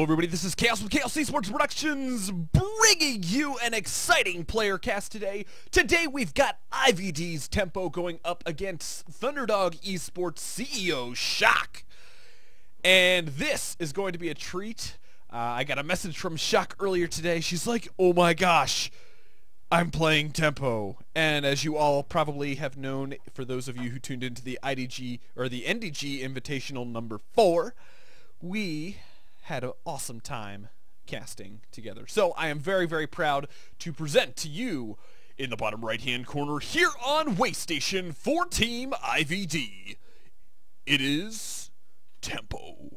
Hello everybody, this is Chaos with Chaos eSports Productions, bringing you an exciting player cast today. Today we've got IvD's Temp0 going up against Thunderdog eSports CEO Shock. And this is going to be a treat. I got a message from Shock earlier today. She's like, oh my gosh, I'm playing Temp0. And as you all probably have known, for those of you who tuned into the IDG, or the NDG Invitational number 4, we had an awesome time casting together. So I am very, very proud to present to you in the bottom right-hand corner here on Waystation for Team IvD. It is Temp0.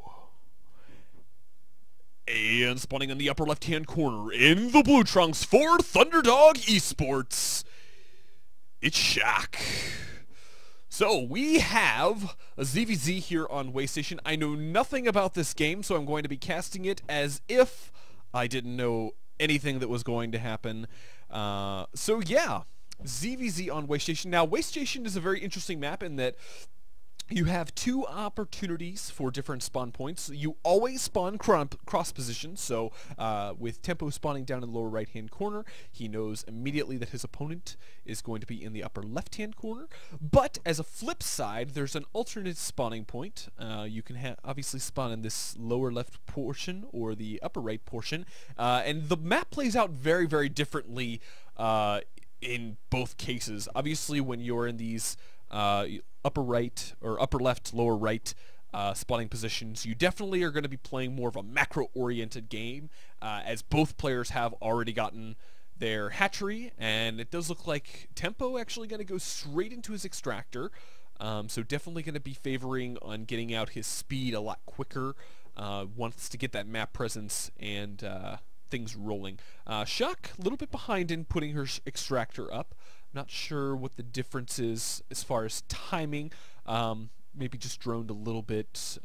And spawning in the upper left-hand corner in the blue trunks for Thunderdog eSports, it's Shock. So we have a ZVZ here on Waystation. I know nothing about this game, so I'm going to be casting it as if I didn't know anything that was going to happen. So yeah, ZVZ on Waystation. Now, Waystation is a very interesting map in that you have two opportunities for different spawn points. You always spawn cross position, so with Temp0 spawning down in the lower right-hand corner, he knows immediately that his opponent is going to be in the upper left-hand corner. But as a flip side, there's an alternate spawning point. You can obviously spawn in this lower left portion or the upper right portion, and the map plays out very, very differently in both cases. Obviously, when you're in these upper right or upper left, lower right spawning positions, you definitely are going to be playing more of a macro-oriented game, as both players have already gotten their hatchery, and it does look like Temp0 actually going to go straight into his extractor, so definitely going to be favoring on getting out his speed a lot quicker, wants to get that map presence and things rolling. Shock a little bit behind in putting her extractor up. Not sure what the difference is as far as timing. Maybe just droned a little bit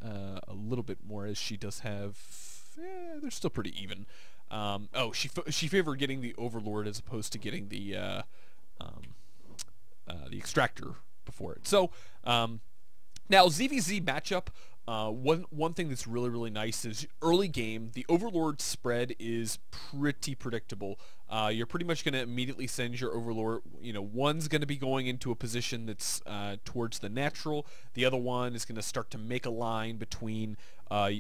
more, as she does have. They're still pretty even. Oh, she favored getting the Overlord as opposed to getting the extractor before it. So now ZVZ matchup. One thing that's really, really nice is early game, the Overlord spread is pretty predictable. You're pretty much going to immediately send your Overlord, one's going to be going into a position that's towards the natural, the other one is going to start to make a line between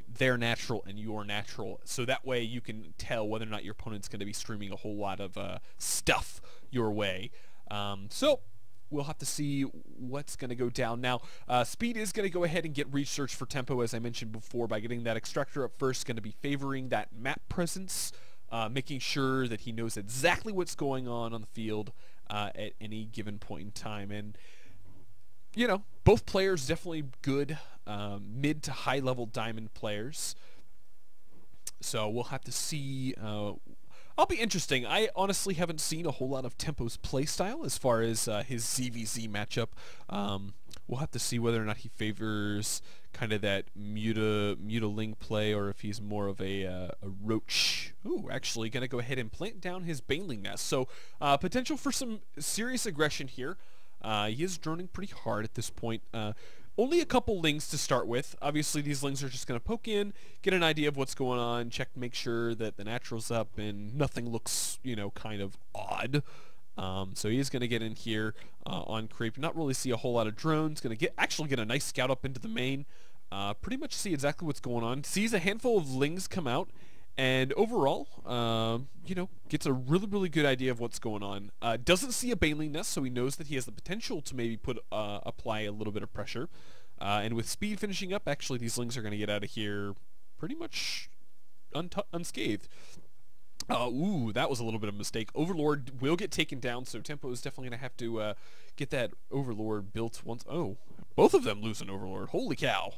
their natural and your natural, so that way you can tell whether or not your opponent's going to be streaming a whole lot of stuff your way. So we'll have to see what's going to go down. Now, Speed is going to go ahead and get research for Temp0, as I mentioned before, by getting that extractor up first, going to be favoring that map presence, making sure that he knows exactly what's going on the field at any given point in time. And, both players definitely good mid to high level diamond players. So we'll have to see. I'll be interesting. I honestly haven't seen a whole lot of Temp0's playstyle as far as his ZVZ matchup. We'll have to see whether or not he favors kind of that Mutaling play, or if he's more of a Roach. Ooh, actually going to go ahead and plant down his Baneling nest. So potential for some serious aggression here. He is droning pretty hard at this point. Only a couple lings to start with. Obviously, these lings are just going to poke in, get an idea of what's going on, check, make sure that the natural's up, and nothing looks, kind of odd. So he is going to get in here on creep. Not really see a whole lot of drones. Going to actually get a nice scout up into the main. Pretty much see exactly what's going on. Sees a handful of lings come out, and overall, gets a really, really good idea of what's going on. Doesn't see a Baneling nest, so he knows that he has the potential to maybe apply a little bit of pressure. And with Speed finishing up, actually these lings are going to get out of here pretty much unscathed. Ooh, that was a little bit of a mistake. Overlord will get taken down, so Temp0 is definitely going to have to get that Overlord built once. Oh, both of them lose an Overlord. Holy cow.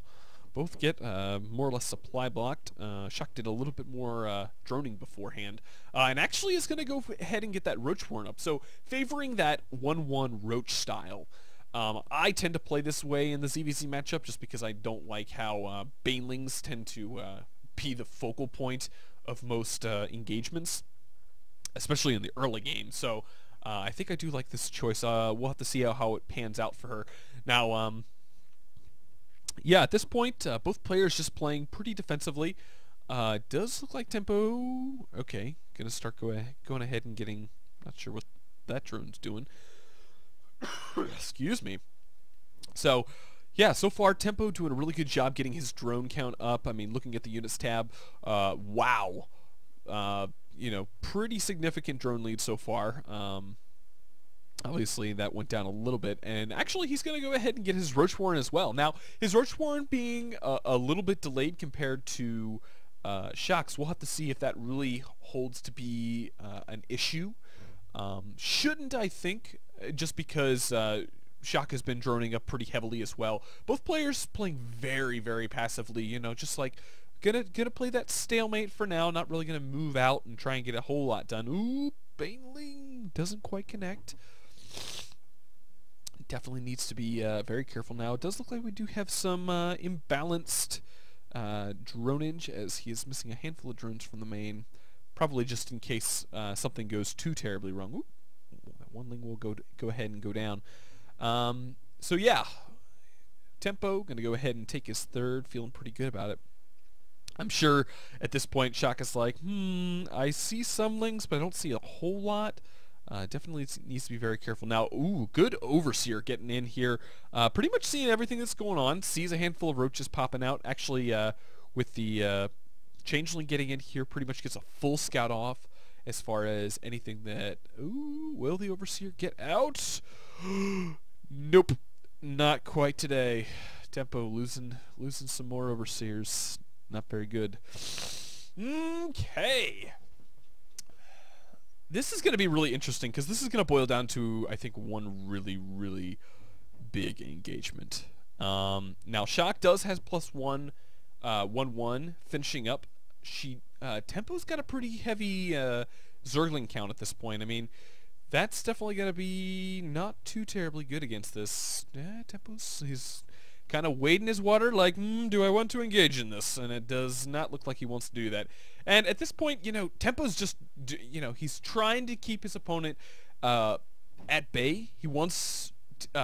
Both get more or less supply blocked. Shock did a little bit more droning beforehand. And actually is going to go ahead and get that Roach Warren up. So favoring that 1-1 Roach style. I tend to play this way in the ZVZ matchup just because I don't like how Banelings tend to be the focal point of most engagements, especially in the early game. So I think I do like this choice. We'll have to see how it pans out for her. Now, yeah, at this point, both players just playing pretty defensively. Does look like Temp0. Okay, gonna start going ahead and getting. Not sure what that drone's doing. Excuse me. So, yeah, so far Temp0 doing a really good job getting his drone count up. I mean, looking at the units tab, wow. You know, pretty significant drone lead so far. Obviously, that went down a little bit, and actually, he's going to go ahead and get his Roach Warren as well. Now, his Roach Warren being a little bit delayed compared to Shock's, we'll have to see if that really holds to be an issue. Shouldn't, I think, just because Shock has been droning up pretty heavily as well. Both players playing very, very passively, you know, just like gonna play that stalemate for now, not really gonna move out and try and get a whole lot done. Ooh, Baneling doesn't quite connect. Definitely needs to be very careful now. It does look like we do have some imbalanced dronage, as he is missing a handful of drones from the main, probably just in case something goes too terribly wrong. Ooh, that one ling will go ahead and go down. So yeah, Temp0 gonna go ahead and take his third, feeling pretty good about it. I'm sure at this point Shock is like, I see some lings, but I don't see a whole lot. Definitely needs to be very careful. Now, ooh, good Overseer getting in here. Pretty much seeing everything that's going on. Sees a handful of roaches popping out. Actually, with the Changeling getting in here, pretty much gets a full scout off as far as anything that... Ooh, will the Overseer get out? Nope, not quite today. Temp0 losing some more Overseers. Not very good. Okay. This is going to be really interesting because this is going to boil down to, I think, one really, really big engagement. Now, Shock does has +1, 1-1 finishing up. Temp0's got a pretty heavy Zergling count at this point. I mean, that's definitely going to be not too terribly good against this. Yeah, he's kind of wading his water like, do I want to engage in this? And it does not look like he wants to do that. And at this point, you know, Temp0's just, you know, he's trying to keep his opponent at bay. He wants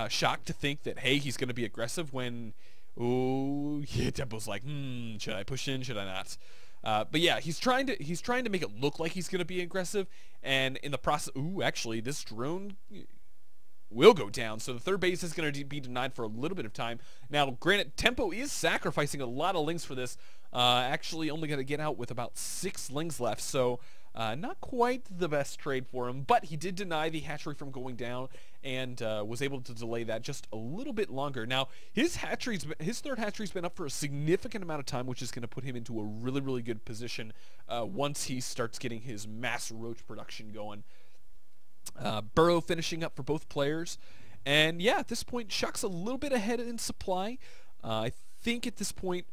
Shock to think that, hey, he's going to be aggressive when, oh, yeah, Temp0's like, should I push in, should I not? But yeah, he's trying to make it look like he's going to be aggressive, and in the process, ooh, actually, this drone will go down, so the third base is going to be denied for a little bit of time. Now, granted, Temp0 is sacrificing a lot of lings for this, actually only going to get out with about 6 lings left, so not quite the best trade for him, but he did deny the hatchery from going down and was able to delay that just a little bit longer. Now, his third hatchery's been up for a significant amount of time, which is going to put him into a really, really good position once he starts getting his mass roach production going. Burrow finishing up for both players, and yeah, at this point Shock's a little bit ahead in supply. I think at this point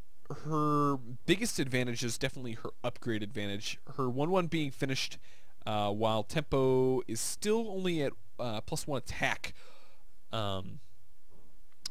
her biggest advantage is definitely her upgrade advantage, her 1-1 being finished while Temp0 is still only at +1 attack.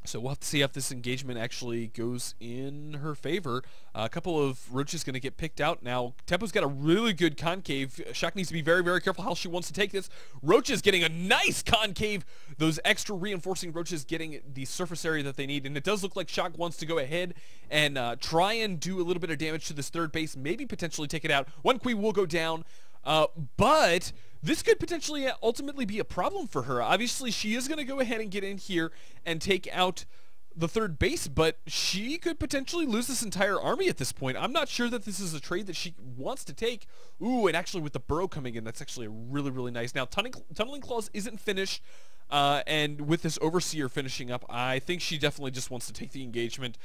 So we'll have to see if this engagement actually goes in her favor. A couple of roaches going to get picked out. Now, Temp0's got a really good concave. Shock needs to be very, very careful how she wants to take this. Roaches getting a nice concave. Those extra reinforcing roaches getting the surface area that they need. And it does look like Shock wants to go ahead and try and do a little bit of damage to this third base. Maybe potentially take it out. One queen will go down. But this could potentially ultimately be a problem for her. Obviously, she is going to go ahead and get in here and take out the third base, but she could potentially lose this entire army at this point. I'm not sure that this is a trade that she wants to take. Ooh, and actually with the Burrow coming in, that's actually a really, really nice. Now, Tunneling Claws isn't finished, and with this Overseer finishing up, I think she definitely just wants to take the engagement,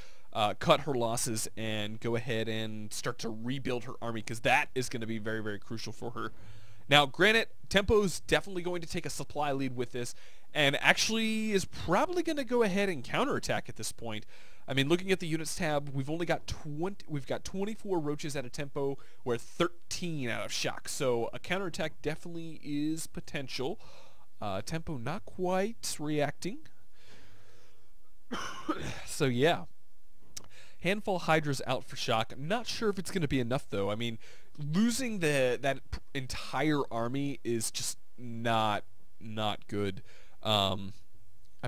cut her losses, and go ahead and start to rebuild her army, because that is going to be very, very crucial for her. Now, granted, Temp0's definitely going to take a supply lead with this, and actually is probably going to go ahead and counterattack at this point. I mean, looking at the units tab, we've got 24 roaches out of Temp0, we're 13 out of Shock, so a counterattack definitely is potential. Temp0 not quite reacting. So yeah, handful of Hydras out for Shock. I'm not sure if it's going to be enough though. I mean, losing that entire army is just not good. I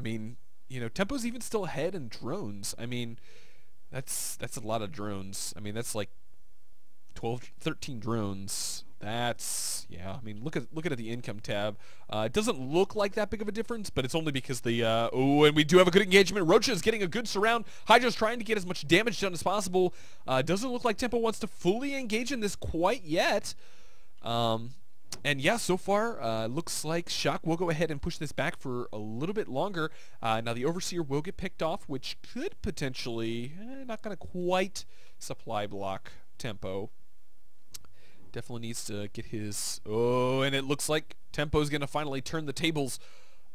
mean, you know, Temp0's even still ahead in drones. I mean, that's a lot of drones. I mean, that's like 12, 13 drones. That's, yeah, I mean, look at it at the income tab. It doesn't look like that big of a difference, but it's only because the, oh, and we do have a good engagement. Rocha is getting a good surround. Hydra's trying to get as much damage done as possible. Doesn't look like Temp0 wants to fully engage in this quite yet. And yeah, so far, looks like Shock will go ahead and push this back for a little bit longer. Now the Overseer will get picked off, which could potentially, not going to quite supply block Temp0. Definitely needs to get his, oh, and it looks like Temp0 is going to finally turn the tables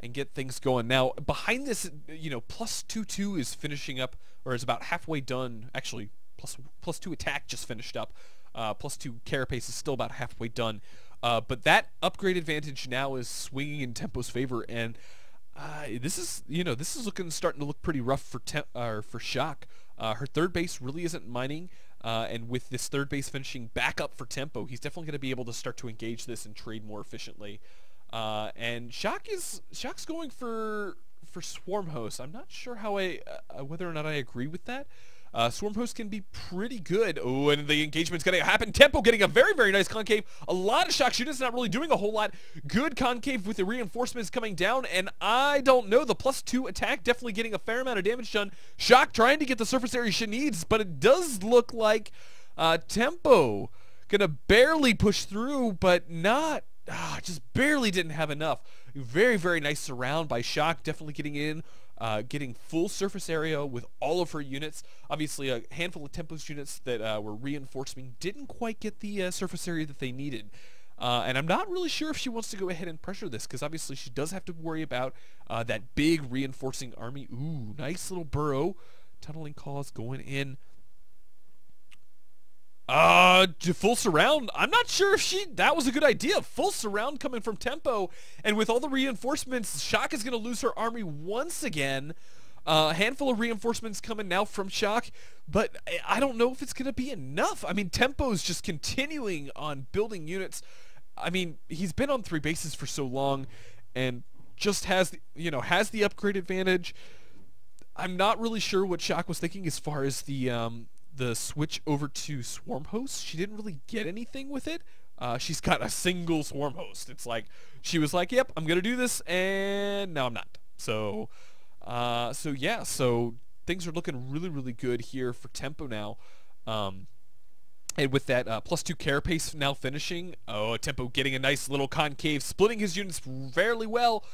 and get things going. Now, behind this, you know, +2/2 is finishing up, or is about halfway done. Actually, +2 attack just finished up. +2 carapace is still about halfway done. But that upgrade advantage now is swinging in Temp0's favor, and this is, you know, this is starting to look pretty rough for Shock. Her third base really isn't mining. And with this third base finishing back up for Temp0, he's definitely going to be able to start to engage this and trade more efficiently. And Shock's going for Swarm Host. I'm not sure how whether or not I agree with that. Swarm Host can be pretty good. Oh, and the engagement's going to happen. Temp0 getting a very, very nice concave. A lot of Shock units not really doing a whole lot. Good concave with the reinforcements coming down, and I don't know. The +2 attack definitely getting a fair amount of damage done. Shock trying to get the surface area she needs, but it does look like Temp0 going to barely push through, but not, just barely didn't have enough. Very, very nice surround by Shock, definitely getting in. Getting full surface area with all of her units. Obviously, a handful of Temp0's units that were reinforcing didn't quite get the surface area that they needed. And I'm not really sure if she wants to go ahead and pressure this, because obviously she does have to worry about that big reinforcing army. Ooh, nice little burrow. Tunneling calls going in. To full surround, I'm not sure if that was a good idea. Full surround coming from Temp0, and with all the reinforcements, Shock is going to lose her army once again. A handful of reinforcements coming now from Shock, but I don't know if it's going to be enough. I mean, Temp0 is just continuing on building units. I mean, he's been on 3 bases for so long, and just has the upgrade advantage. I'm not really sure what Shock was thinking as far as the switch over to Swarm Host. She didn't really get anything with it. She's got a single Swarm Host. It's like, she was like, yep, I'm going to do this, and now I'm not. So yeah, so things are looking really, really good here for Temp0 now. And with that +2 carapace now finishing, Temp0 getting a nice little concave, splitting his units fairly well.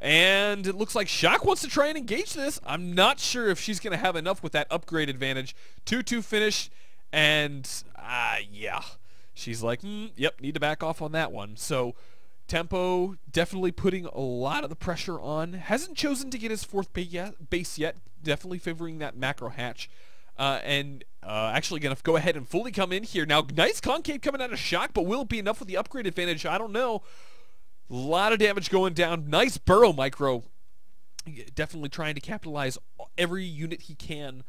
And it looks like Shock wants to try and engage this. I'm not sure if she's going to have enough with that upgrade advantage. 2/2 finish, and yeah. She's like, yep, need to back off on that one. So Temp0 definitely putting a lot of the pressure on. Hasn't chosen to get his 4th base yet. Definitely favoring that macro hatch. And actually going to go ahead and fully come in here. Now, nice concave coming out of Shock, but will it be enough with the upgrade advantage? I don't know. A lot of damage going down. Nice burrow micro. Definitely trying to capitalize every unit he can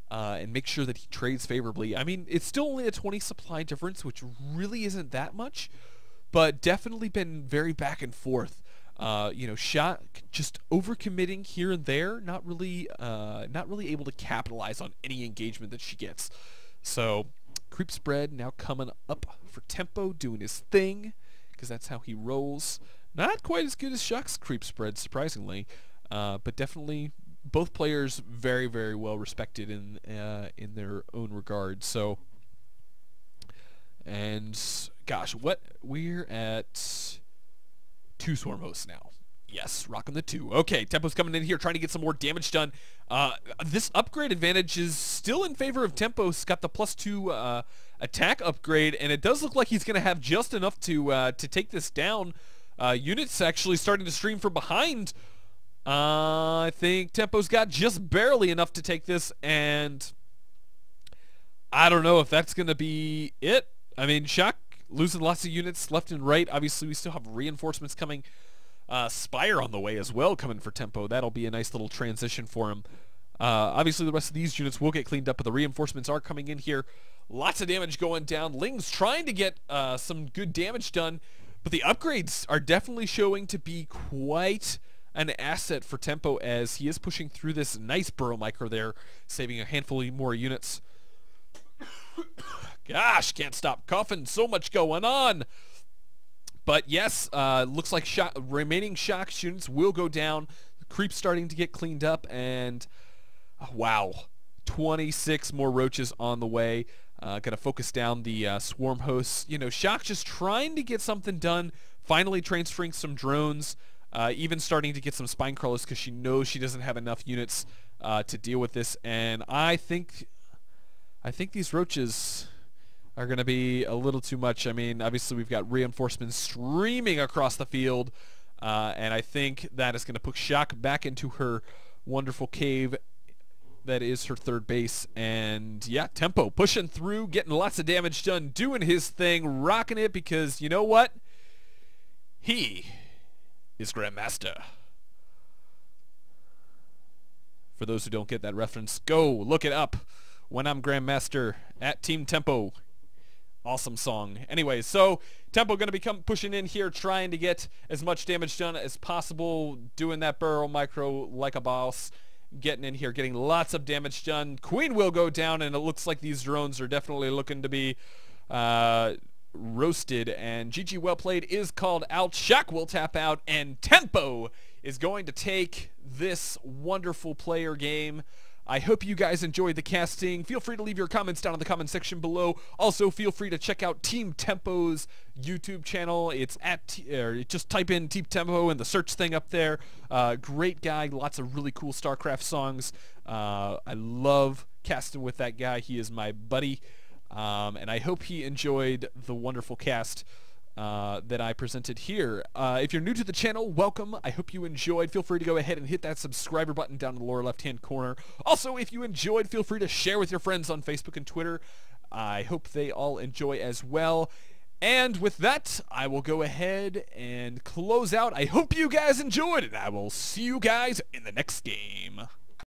and make sure that he trades favorably. I mean, it's still only a 20 supply difference, which really isn't that much, but definitely been very back and forth. You know, Shock just overcommitting here and there, not really able to capitalize on any engagement that she gets. So, creep spread now coming up for Temp0, doing his thing, because that's how he rolls. Not quite as good as Shock's creep spread, surprisingly, but definitely both players very, very well respected in their own regard. So, and gosh, we're at 2 Swarm Hosts now. Yes, rocking the 2. Okay, Temp0's coming in here trying to get some more damage done. This upgrade advantage is still in favor of Temp0. He's got the +2 attack upgrade, and it does look like he's going to have just enough to take this down. Units actually starting to stream from behind. I think Temp0's got just barely enough to take this, and I don't know if that's going to be it. I mean, Shock losing lots of units left and right. Obviously, we still have reinforcements coming. Spire on the way as well coming for Temp0. That'll be a nice little transition for him. Obviously, the rest of these units will get cleaned up, but the reinforcements are coming in here. Lots of damage going down. Ling's trying to get some good damage done, but the upgrades are definitely showing to be quite an asset for Temp0 as he is pushing through this nice burrow micro there, saving a handful more units. Gosh, can't stop coughing. So much going on. But yes, looks like remaining shock students will go down. The creep's starting to get cleaned up, and wow, 26 more roaches on the way. Gonna focus down the swarm hosts. You know, Shock just trying to get something done. Finally transferring some drones. Even starting to get some spine crawlers because she knows she doesn't have enough units to deal with this. And I think these roaches are going to be a little too much. I mean, obviously we've got reinforcements streaming across the field, and I think that is going to put Shock back into her wonderful cave that is her third base. And yeah, Temp0 pushing through, getting lots of damage done, doing his thing, rocking it, because you know what? He is Grandmaster. For those who don't get that reference, go look it up. When I'm Grandmaster at Team Temp0. Awesome song. Anyway, so Temp0 going to become pushing in here, trying to get as much damage done as possible, doing that barrel micro like a boss, getting in here, getting lots of damage done. Queen will go down, and it looks like these drones are definitely looking to be roasted, and GG well played is called out. Shock will tap out, and Temp0 is going to take this wonderful player game. I hope you guys enjoyed the casting. Feel free to leave your comments down in the comment section below. Also, feel free to check out Team Temp0's YouTube channel. It's just type in Team Temp0 in the search thing up there. Great guy, lots of really cool StarCraft songs. I love casting with that guy. He is my buddy, and I hope he enjoyed the wonderful cast that I presented here. If you're new to the channel, welcome. I hope you enjoyed. Feel free to go ahead and hit that subscriber button down in the lower left-hand corner. Also, if you enjoyed, feel free to share with your friends on Facebook and Twitter. I hope they all enjoy as well. And with that, I will go ahead and close out. I hope you guys enjoyed, and I will see you guys in the next game.